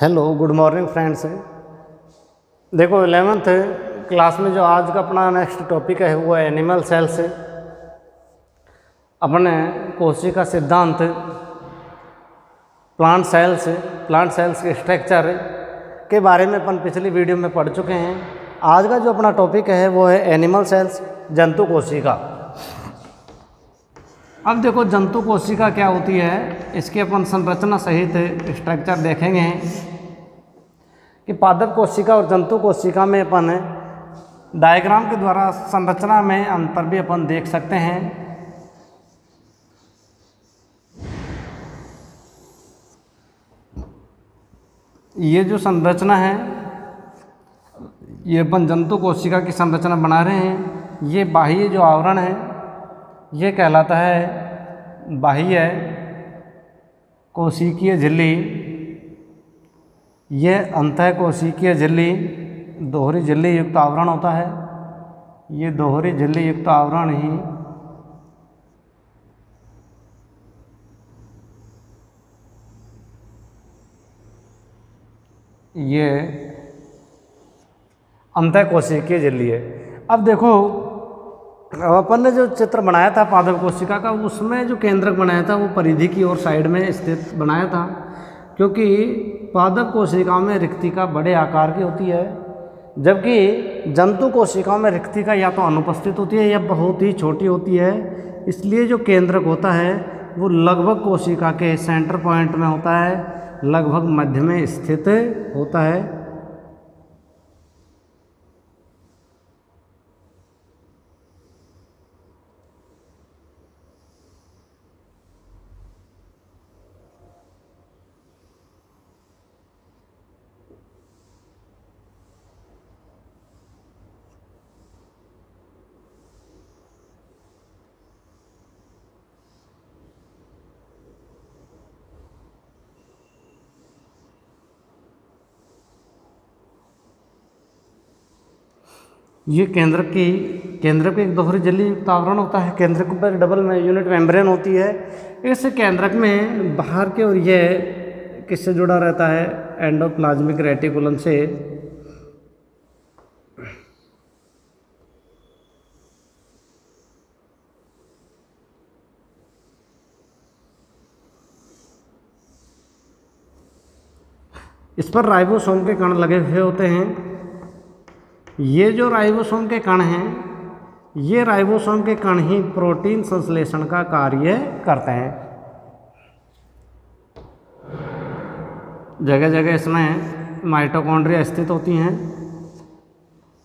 Hello good morning friends. देखो 11th class में जो आज का अपना नेक्स्ट टॉपिक है वो है एनिमल सेल्स। अपने कोशिका सिद्धांत, प्लांट सेल्स के स्ट्रक्चर के बारे में अपन पिछली वीडियो में पढ़ चुके हैं। आज का जो अपना टॉपिक है वो है एनिमल सेल्स, जंतु कोशिका। अब देखो जंतु कोशिका क्या होती है, इसकी अपन संरचना सहित स्ट्रक्चर देखेंगे कि पादप कोशिका और जंतु कोशिका में अपन डायग्राम के द्वारा संरचना में अंतर भी अपन देख सकते हैं। ये जो संरचना है ये अपन जंतु कोशिका की संरचना बना रहे हैं। ये बाह्य जो आवरण है ये कहलाता है बाह्य कोशिकीय झिल्ली। यह अंतः कोशिकीय झिल्ली दोहरी झिल्ली युक्त आवरण होता है। ये दोहरी झिल्ली युक्त आवरण ही ये अंतः कोशिकीय झिल्ली है। अब देखो अपन ने जो चित्र बनाया था पादप कोशिका का, उसमें जो केंद्रक बनाया था वो परिधि की ओर साइड में स्थित बनाया था, क्योंकि पादप कोशिकाओं में रिक्तिका बड़े आकार की होती है, जबकि जंतु कोशिकाओं में रिक्तिका या तो अनुपस्थित होती है या बहुत ही छोटी होती है। इसलिए जो केंद्रक होता है वो लगभग कोशिका के सेंटर पॉइंट में होता है, लगभग मध्य में स्थित होता है। ये केंद्रक एक दोहरी झिल्ली युक्त आवरण होता है। केंद्रक पर डबल में यूनिट मेम्ब्रेन होती है। इस केंद्रक में बाहर की ओर ये किससे जुड़ा रहता है, एंडोप्लाज्मिक रेटिकुलम से। इस पर राइबोसोम के कण लगे हुए होते हैं। ये जो राइबोसोम के कण हैं, ये राइबोसोम के कण ही प्रोटीन संश्लेषण का कार्य करते हैं। जगह जगह इसमें माइटोकॉन्ड्रिया स्थित होती हैं।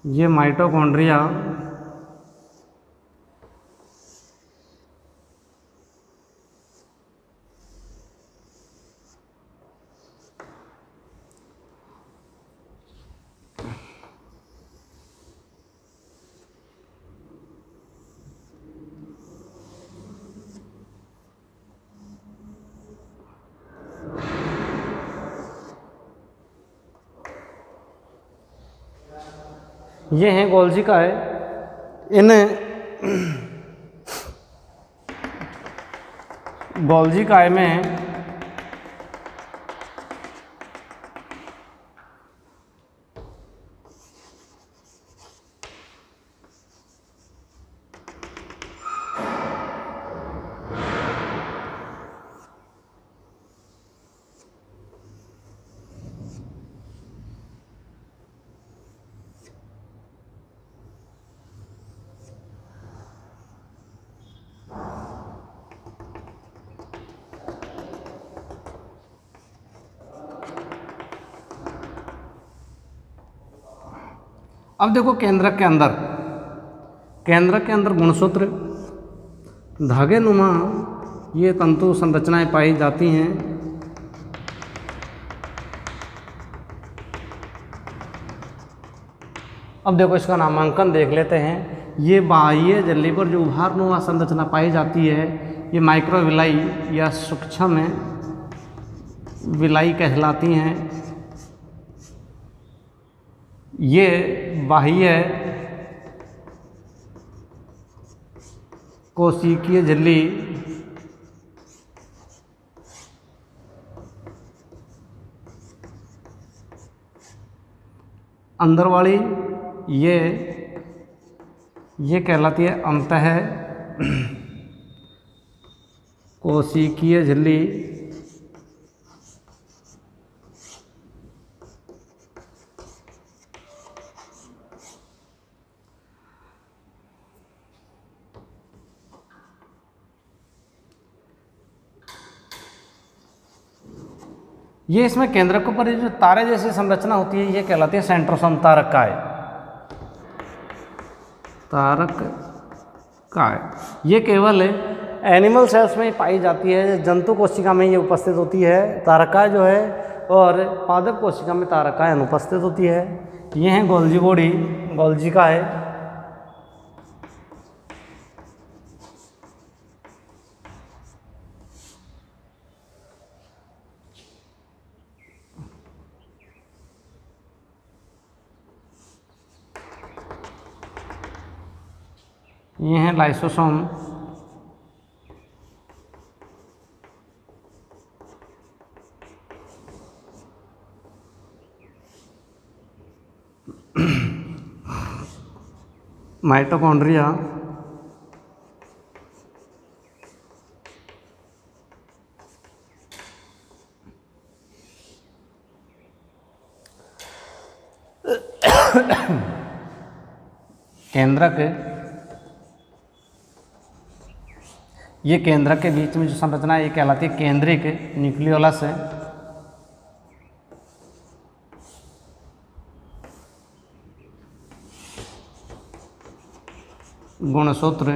ये माइटोकॉन्ड्रिया ये हैं गोल्जी काय। इन गोल्जी काय में अब देखो केंद्रक के अंदर गुणसूत्र धागे नुमा ये तंतु संरचनाएं पाई जाती हैं। अब देखो इसका नामांकन देख लेते हैं। ये बाह्य झिल्ली पर जो उभारनुमा संरचना पाई जाती है ये माइक्रोविलाई या सूक्ष्म विलाई कहलाती हैं। ये बाह्य कोशिकीय झिल्ली अंदर वाली ये कहलाती है अंतः कोशिकीय झिल्ली। ये इसमें केंद्रक पर जो तारे जैसी संरचना होती है ये कहलाती है सेंट्रोसोम तारकाय। तारकाय ये केवल एनिमल सेल्स में ही पाई जाती है, जंतु कोशिका में ये उपस्थित होती है तारकाय जो है, और पादप कोशिका में तारकाय अनुपस्थित होती है। ये है गोल्जी बॉडी, गोल्जी का है। ये है लाइसोसोम। माइटोकॉन्ड्रिया। केंद्रक, ये केंद्रक के बीच में जो संरचना है ये कहलाती है केंद्रिक न्यूक्लियोलस है। गुणसूत्र,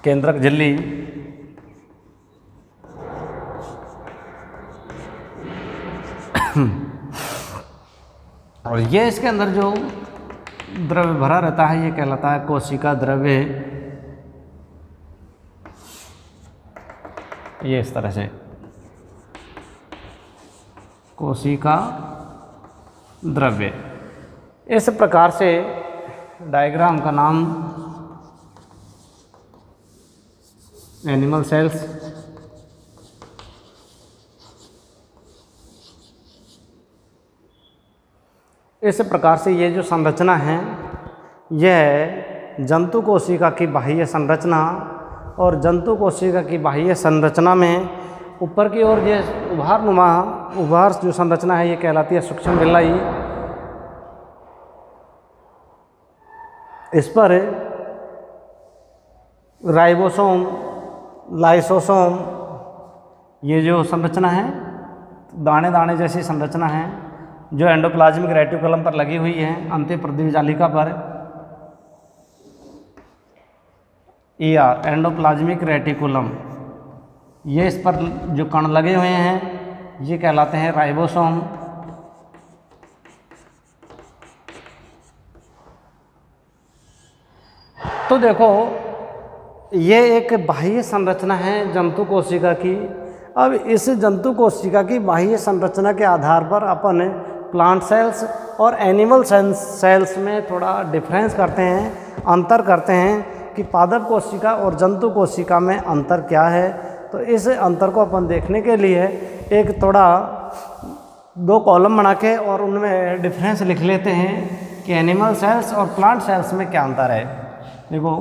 केंद्रक झिल्ली, और ये इसके अंदर जो द्रव्य भरा रहता है ये कहलाता है कोशिका द्रव्य। ये इस तरह से कोशिका द्रव्य। इस प्रकार से डायग्राम का नाम एनिमल सेल्स, इस प्रकार से ये जो संरचना है यह जंतु कोशिका की बाह्य संरचना, और जंतु कोशिका की बाह्य संरचना में ऊपर की ओर ये उभार जो संरचना है ये कहलाती है सूक्ष्म विलाई। इस पर राइबोसोम, लाइसोसोम, ये जो संरचना है दाने दाने जैसी संरचना है जो एंडोप्लाज्मिक रेटिकुलम पर लगी हुई है, अंत्य प्रद्विजालिका पर। एंडोप्लाज्मिक रेटिकुलम, ये इस पर जो कण लगे हुए हैं ये कहलाते हैं राइबोसोम। तो देखो ये एक बाह्य संरचना है जंतु कोशिका की। अब इस जंतु कोशिका की बाह्य संरचना के आधार पर अपन प्लांट सेल्स और एनिमल सेल्स में थोड़ा डिफरेंस करते हैं, अंतर करते हैं कि पादप कोशिका और जंतु कोशिका में अंतर क्या है। तो इस अंतर को अपन देखने के लिए एक थोड़ा 2 कॉलम बना के और उनमें डिफरेंस लिख लेते हैं कि एनिमल सेल्स और प्लांट सेल्स में क्या अंतर है। देखो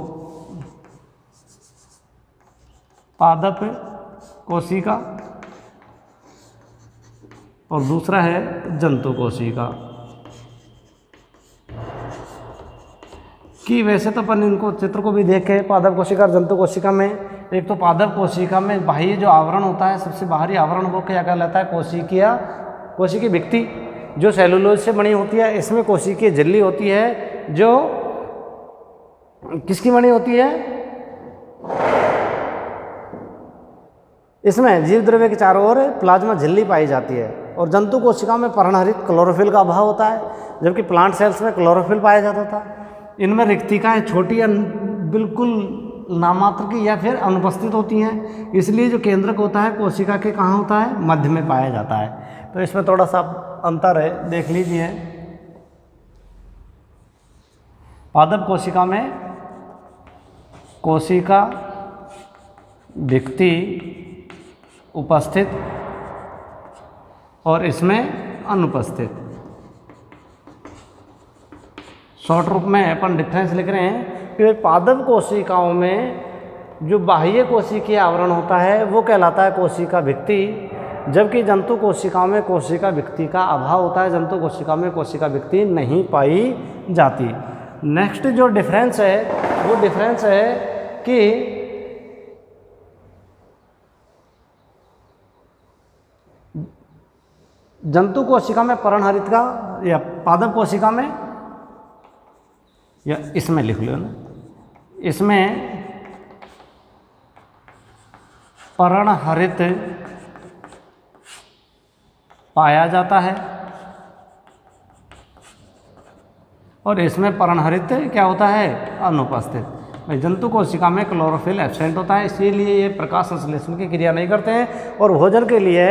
पादप कोशिका और दूसरा है जंतु कोशिका कि वैसे तो अपन इनको चित्र को भी देखे पादप कोशिका और जंतु कोशिका में, एक तो पादप कोशिका में बाह्य जो आवरण होता है सबसे बाहरी आवरण वो क्या कहलाता है कोशिकीय भित्ति जो सेलुलोज से बनी होती है। इसमें कोशिकीय झिल्ली होती है जो किसकी बनी होती है, इसमें जीव द्रव्य के चारों ओर प्लाज्मा झिल्ली पाई जाती है। और जंतु कोशिका में पर्णहरित क्लोरोफिल का अभाव होता है, जबकि प्लांट सेल्स में क्लोरोफिल पाया जाता था। इनमें रिक्तिकाएँ छोटी बिल्कुल नामात्र की या फिर अनुपस्थित होती हैं, इसलिए जो केंद्रक होता है कोशिका के कहाँ होता है, मध्य में पाया जाता है। तो इसमें थोड़ा सा अंतर है, देख लीजिए। पादप कोशिका में कोशिका भित्ति उपस्थित और इसमें अनुपस्थित। शॉर्ट रूप में अपन डिफरेंस लिख रहे हैं कि पादप कोशिकाओं में जो बाह्य कोशिकीय आवरण होता है वो कहलाता है कोशिका भित्ति, जबकि जंतु कोशिकाओं में कोशिका भित्ति का अभाव होता है। जंतु कोशिकाओं में कोशिका भित्ति नहीं पाई जाती। नेक्स्ट जो डिफरेंस है वो डिफरेंस है कि जंतु कोशिका में पर्णहरित का या पादप कोशिका में, या इसमें लिख लो ना, इसमें पर्णहरित पाया जाता है और इसमें पर्णहरित क्या होता है, अनुपस्थित। जंतु कोशिका में क्लोरोफिल एब्सेंट होता है, इसीलिए ये प्रकाश संश्लेषण की क्रिया नहीं करते हैं और भोजन के लिए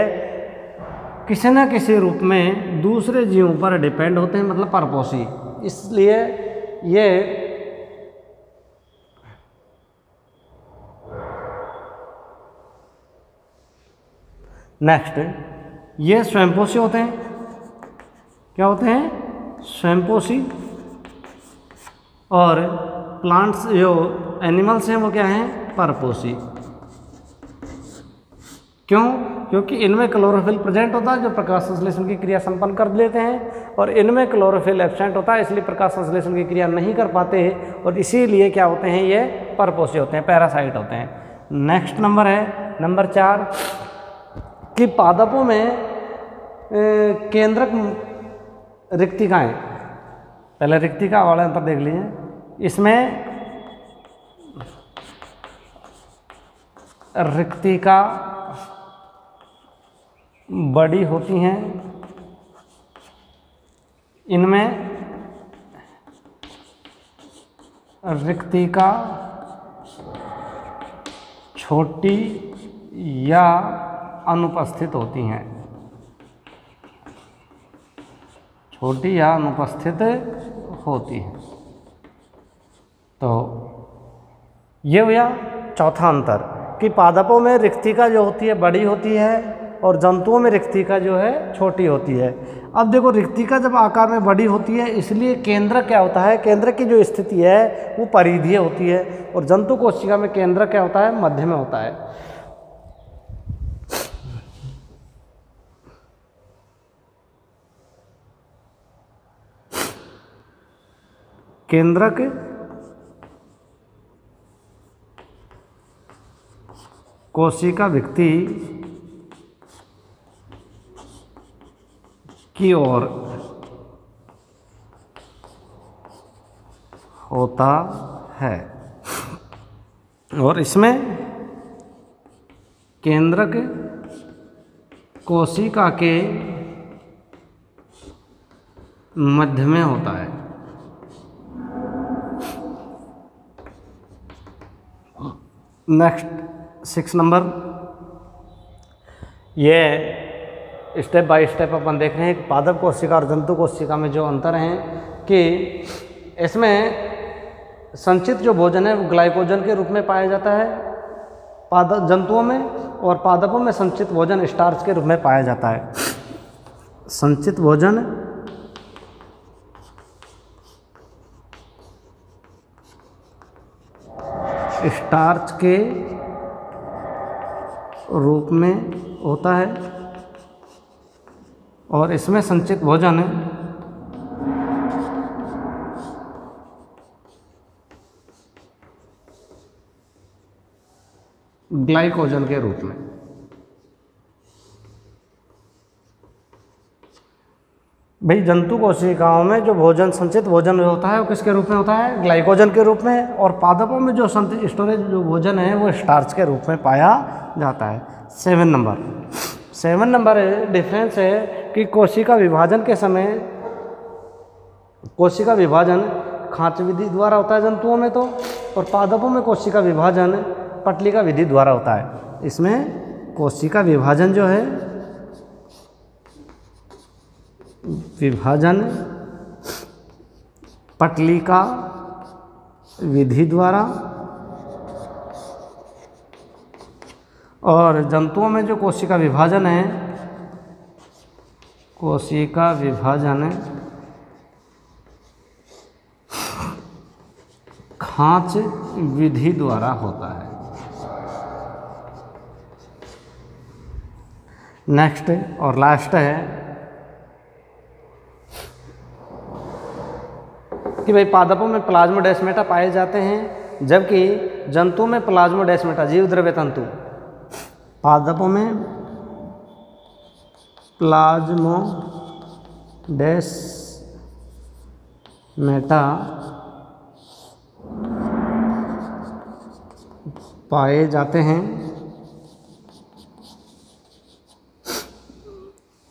किसी न किसी रूप में दूसरे जीवों पर डिपेंड होते हैं, मतलब परपोषी। इसलिए ये नेक्स्ट ये स्वयंपोषी होते हैं। क्या होते हैं, स्वयंपोषी। और प्लांट्स जो एनिमल्स हैं वो क्या हैं, परपोषी। क्यों, क्योंकि इनमें क्लोरोफिल प्रेजेंट होता है जो प्रकाश संश्लेषण की क्रिया संपन्न कर लेते हैं, और इनमें क्लोरोफिल एब्सेंट होता है इसलिए प्रकाश संश्लेषण की क्रिया नहीं कर पाते, और इसीलिए क्या होते हैं, ये परपोषी होते हैं, पैरासाइट होते हैं। नेक्स्ट नंबर है नंबर 4 कि पादपों में केंद्रक रिक्तिकाएँ। पहले रिक्तिका वाले अंतर देख लीजिए। इसमें रिक्तिका बड़ी होती हैं, इनमें रिक्तिका छोटी या अनुपस्थित होती हैं, छोटी या अनुपस्थित होती हैं। तो ये हुआ चौथा अंतर कि पादपों में रिक्तिका जो होती है बड़ी होती है और जंतुओं में रिक्तिका जो है छोटी होती है। अब देखो रिक्तिका जब आकार में बड़ी होती है इसलिए केंद्रक क्या होता है, केंद्रक की जो स्थिति है वो परिधीय होती है, और जंतु कोशिका में केंद्रक क्या होता है, मध्य में होता है। केंद्रक कोशिका भित्ति की ओर होता है, और इसमें केंद्रक कोशिका के मध्य में होता है। नेक्स्ट 6 नंबर, ये स्टेप बाय स्टेप अपन देख रहे हैं कि पादप कोशिका और जंतु कोशिका में जो अंतर हैं कि इसमें संचित जो भोजन है वो ग्लाइकोजन के रूप में पाया जाता है पादप जंतुओं में, और पादपों में संचित भोजन स्टार्च के रूप में पाया जाता है। संचित भोजन स्टार्च के रूप में होता है, और इसमें संचित भोजन ग्लाइकोजन के रूप में। भाई जंतु कोशिकाओं में जो भोजन संचित भोजन होता है वो किसके रूप में होता है, ग्लाइकोजन के रूप में, और पादपों में जो स्टोरेज जो भोजन है वो स्टार्च के रूप में पाया जाता है। 7 नंबर डिफरेंस है कि कोशिका विभाजन के समय कोशिका विभाजन खांच विधि द्वारा होता है जंतुओं में, तो और पादपों में कोशिका विभाजन पटलिका विधि द्वारा होता है। इसमें कोशिका विभाजन जो है विभाजन पटलिका विधि द्वारा, और जंतुओं में जो कोशिका विभाजन है, कोशिका विभाजन खांच विधि द्वारा होता है। नेक्स्ट और लास्ट है कि भाई पादपों में प्लाज्मोडेस्माटा पाए जाते हैं, जबकि जंतुओं में प्लाज्मोडेस्माटा जीव द्रव्य तंतु, पादपों में प्लाज्मोडेस्माटा पाए जाते हैं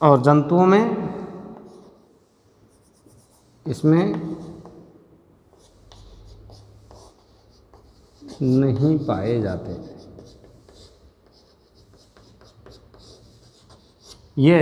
और जंतुओं में इसमें नहीं पाए जाते। ये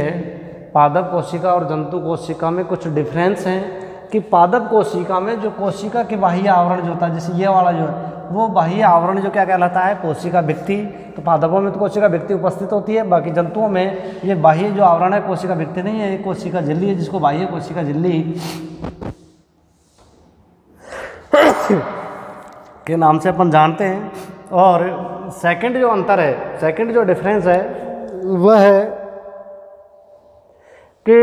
पादप कोशिका और जंतु कोशिका में कुछ डिफरेंस हैं कि पादप कोशिका में जो कोशिका के बाह्य आवरण जो होता है, जैसे ये वाला जो है वो बाह्य आवरण जो क्या कहलाता है, कोशिका भित्ति। तो पादपों में तो कोशिका भित्ति उपस्थित होती है, बाकी जंतुओं में ये बाह्य जो आवरण है कोशिका भित्ति नहीं है, ये कोशिका झिल्ली है, जिसको बाह्य कोशिका झिल्ली के नाम से अपन जानते हैं। और सेकंड जो अंतर है, सेकंड जो डिफरेंस है वह है कि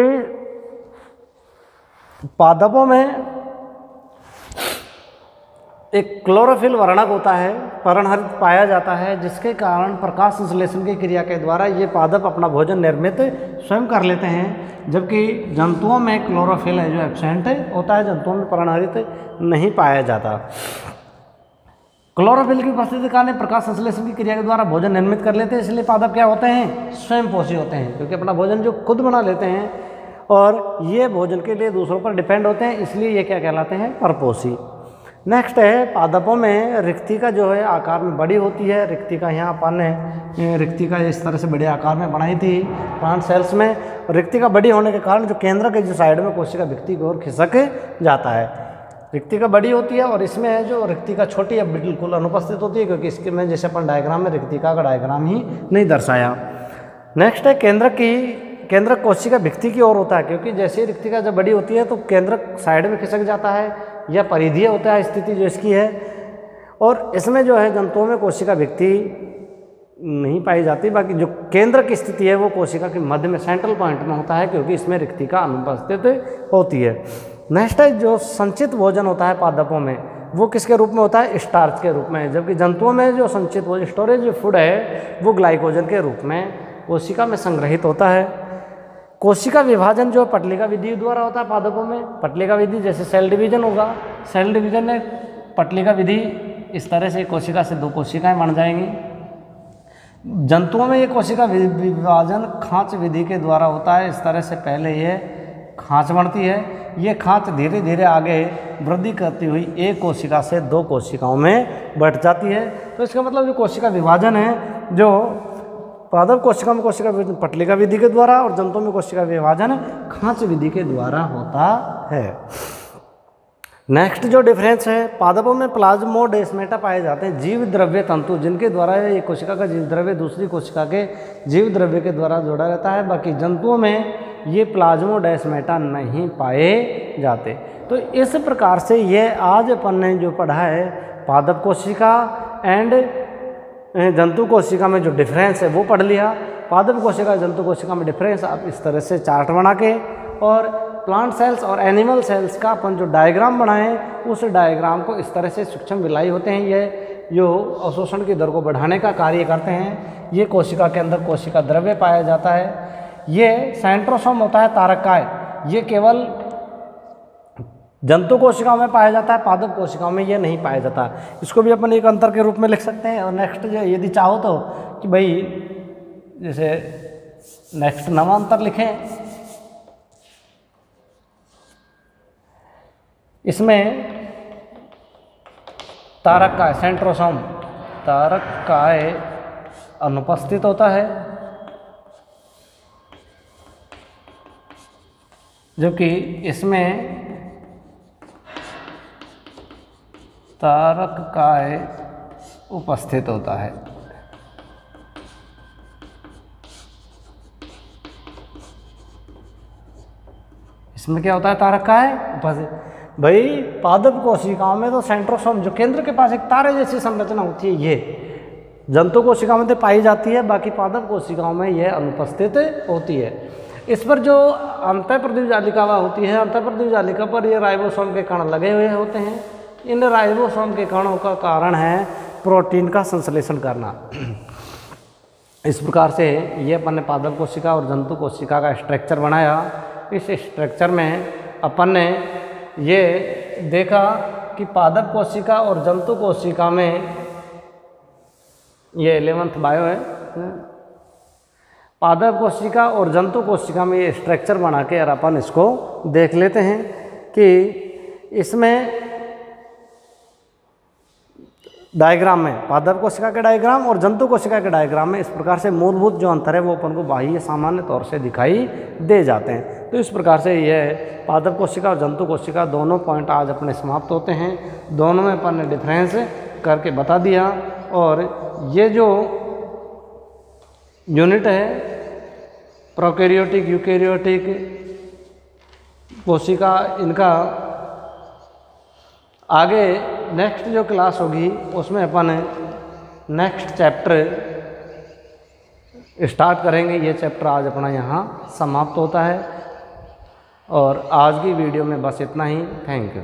पादपों में एक क्लोरोफिल वर्णक होता है, पर्णहरित पाया जाता है, जिसके कारण प्रकाश संश्लेषण की क्रिया के द्वारा ये पादप अपना भोजन निर्मित स्वयं कर लेते हैं, जबकि जंतुओं में क्लोरोफिल है जो एब्सेंट होता है, जंतुओं में पर्णहरित नहीं पाया जाता। क्लोरोफिल की उपस्थिति के कारण प्रकाश संश्लेषण की क्रिया के द्वारा भोजन निर्मित कर लेते हैं, इसलिए पादप क्या होते हैं, स्वयं पोषी होते हैं, क्योंकि अपना भोजन जो खुद बना लेते हैं और ये भोजन के लिए दूसरों पर डिपेंड होते हैं, इसलिए ये क्या कहलाते हैं, परपोषी। नेक्स्ट है पादपों में रिक्तिका जो है आकार में बड़ी होती है। रिक्तिका यहाँ अपन ने रिक्तिका इस तरह से बड़े आकार में बनाई थी प्लांट सेल्स में। रिक्तिका बड़ी होने के कारण जो केंद्र के जो साइड में कोशिका भित्ति की ओर खिसक जाता है। रिक्तिका बड़ी होती है और इसमें है जो रिक्तिका छोटी है बिल्कुल अनुपस्थित होती है, क्योंकि इसके में जैसे अपन डायग्राम में रिक्तिका का डायग्राम ही नहीं दर्शाया। नेक्स्ट है केंद्र कोशिका भित्ति की ओर होता है, क्योंकि जैसे रिक्तिका जब बड़ी होती है तो केंद्र साइड में खिसक जाता है या परिधीय होता है स्थिति जो इसकी है। और इसमें जो है जंतुओं में कोशिका भित्ति नहीं पाई जाती, बाकी जो केंद्र की स्थिति है वो कोशिका के मध्य में सेंट्रल पॉइंट में होता है, क्योंकि इसमें रिक्तिका अनुपस्थित होती है। नेक्स्ट है जो संचित भोजन होता है पादपों में वो किसके रूप में होता है, स्टार्च के रूप में, जबकि जंतुओं में जो संचित भोजन स्टोरेज फूड है वो ग्लाइकोजन के रूप में कोशिका में संग्रहित होता है। कोशिका विभाजन जो पटलिका विधि द्वारा होता है पादपों में। पटलिका विधि जैसे सेल डिवीजन होगा, सेल डिवीजन में पटलिका विधि इस तरह से कोशिका से 2 कोशिकाएं बन जाएंगी। जंतुओं में ये कोशिका विभाजन खांच विधि के द्वारा होता है। इस तरह से पहले ये खांच बनती है, ये खांच धीरे धीरे आगे वृद्धि करती हुई एक कोशिका से 2 कोशिकाओं में बढ़ जाती है। तो इसका मतलब जो कोशिका विभाजन है जो पादप कोशिका में कोशिका पटलिका विधि के द्वारा और जंतुओं में कोशिका विभाजन खांच विधि के द्वारा होता है। नेक्स्ट जो डिफरेंस है, पादपों में प्लाज्मोडेस्माटा पाए जाते हैं, जीव द्रव्य तंतु, जिनके द्वारा एक कोशिका का जीव द्रव्य दूसरी कोशिका के जीव द्रव्य के द्वारा जोड़ा रहता है। बाकी जंतुओं में ये प्लाज्मोडेस्माटा नहीं पाए जाते। तो इस प्रकार से ये आज अपन ने जो पढ़ा है पादप कोशिका एंड जंतु कोशिका में जो डिफरेंस है वो पढ़ लिया। पादप कोशिका जंतु कोशिका में डिफरेंस आप इस तरह से चार्ट बना के, और प्लांट सेल्स और एनिमल सेल्स का अपन जो डायग्राम बनाए उस डायग्राम को इस तरह से सूक्ष्म विलाई होते हैं, ये जो अवशोषण की दर को बढ़ाने का कार्य करते हैं। ये कोशिका के अंदर कोशिका द्रव्य पाया जाता है। ये सेंट्रोसोम होता है तारकाय, ये केवल जंतु कोशिकाओं में पाया जाता है, पादप कोशिकाओं में ये नहीं पाया जाता। इसको भी अपन एक अंतर के रूप में लिख सकते हैं। और नेक्स्ट जो यदि चाहो तो कि भाई जैसे नेक्स्ट नवा अंतर लिखें, इसमें तारकाय सेंट्रोसोम तारकाय अनुपस्थित होता है, जबकि इसमें तारकाय उपस्थित होता है। इसमें क्या होता है तारक का है उपस्थित। भाई पादप कोशिकाओं में तो सेंट्रोसोम जो केंद्र के पास एक तारे जैसी संरचना होती है ये जंतु कोशिकाओं में तो पाई जाती है, बाकी पादप कोशिकाओं में यह अनुपस्थित होती है। इस पर जो अंतःप्रद्वीप जालिका होती है, अंतःप्रद्वीप जालिका पर ये राइबोसोम के कण लगे हुए होते हैं। इन राइबोसोम के कणों का कारण है प्रोटीन का संश्लेषण करना। इस प्रकार से ये अपन ने पादप कोशिका और जंतु कोशिका का स्ट्रक्चर बनाया। इस स्ट्रक्चर में अपन ने ये देखा कि पादप कोशिका और जंतु कोशिका में, ये 11th बायो है, पादप कोशिका और जंतु कोशिका में ये स्ट्रक्चर बना के और अपन इसको देख लेते हैं कि इसमें डायग्राम में पादप कोशिका के डायग्राम और जंतु कोशिका के डायग्राम में इस प्रकार से मूलभूत जो अंतर है वो अपन को बाह्य सामान्य तौर से दिखाई दे जाते हैं। तो इस प्रकार से यह पादप कोशिका और जंतु कोशिका दोनों पॉइंट आज अपने समाप्त होते हैं। दोनों में अपन ने डिफरेंस करके बता दिया। और ये जो यूनिट है प्रोकैरियोटिक यूकैरियोटिक कोशिका, इनका आगे नेक्स्ट जो क्लास होगी उसमें अपन नेक्स्ट चैप्टर स्टार्ट करेंगे। ये चैप्टर आज अपना यहाँ समाप्त होता है और आज की वीडियो में बस इतना ही। Thank you.